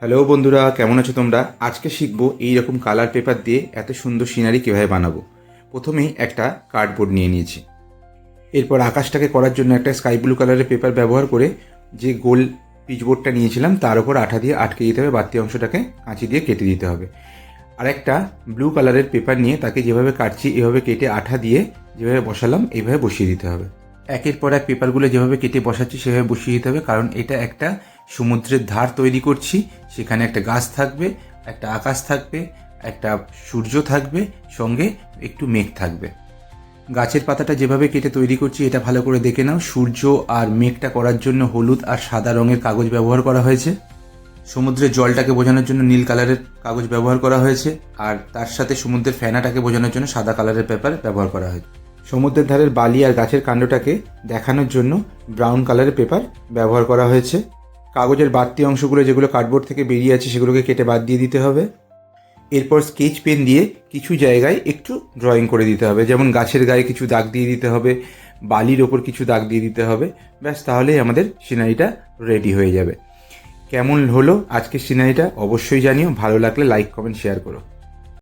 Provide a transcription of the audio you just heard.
Hello বন্ধুরা, কেমন আছো তোমরা? আজকে শিখবো এইরকম কালার পেপার দিয়ে এত সুন্দর সিনারি কীভাবে বানাবো। প্রথমেই একটা কার্ডবোর্ড নিয়ে নিয়েছি। এরপর আকাশটাকে করার জন্য একটা স্কাই ব্লু কালারের পেপার ব্যবহার করে যে গোল পিচবোর্ডটা নিয়েছিলাম তার উপর আঠা দিয়ে আটকে দিতে হবে, বাড়তি অংশটাকে কাঁচি দিয়ে কেটে দিতে হবে। আর একটা ব্লু কালারের পেপার নিয়ে তাকে যেভাবে কাটছি এভাবে কেটে আঠা দিয়ে যেভাবে বসালাম এইভাবে বসিয়ে দিতে হবে। একের পর এক পেপারগুলো যেভাবে কেটে বসাচ্ছি সেভাবে বসিয়ে দিতে হবে, কারণ এটা একটা সমুদ্রের ধার তৈরি করছি। সেখানে একটা গাছ থাকবে, একটা আকাশ থাকবে, একটা সূর্য থাকবে, সঙ্গে একটু মেঘ থাকবে। গাছের পাতাটা যেভাবে কেটে তৈরি করছি এটা ভালো করে দেখে নাও। সূর্য আর মেঘটা করার জন্য হলুদ আর সাদা রঙের কাগজ ব্যবহার করা হয়েছে। সমুদ্রের জলটাকে বোঝানোর জন্য নীল কালারের কাগজ ব্যবহার করা হয়েছে, আর তার সাথে সমুদ্রের ফেনাটাকে বোঝানোর জন্য সাদা কালারের পেপার ব্যবহার করা হয়েছে। সমুদ্রের ধারের বালি আর গাছের কাণ্ডটাকে দেখানোর জন্য ব্রাউন কালারের পেপার ব্যবহার করা হয়েছে। কাগজের বাড়তি অংশগুলো যেগুলো কার্ডবোর্ড থেকে বেরিয়ে আছে সেগুলোকে কেটে বাদ দিয়ে দিতে হবে। এরপর স্কেচ পেন দিয়ে কিছু জায়গায় একটু ড্রয়িং করে দিতে হবে, যেমন গাছের গায়ে কিছু দাগ দিয়ে দিতে হবে, বালির ওপর কিছু দাগ দিয়ে দিতে হবে। ব্যাস, তাহলেই আমাদের সিনারিটা রেডি হয়ে যাবে। কেমন হলো আজকের সিনারিটা অবশ্যই জানিও। ভালো লাগলে লাইক, কমেন্ট, শেয়ার করো।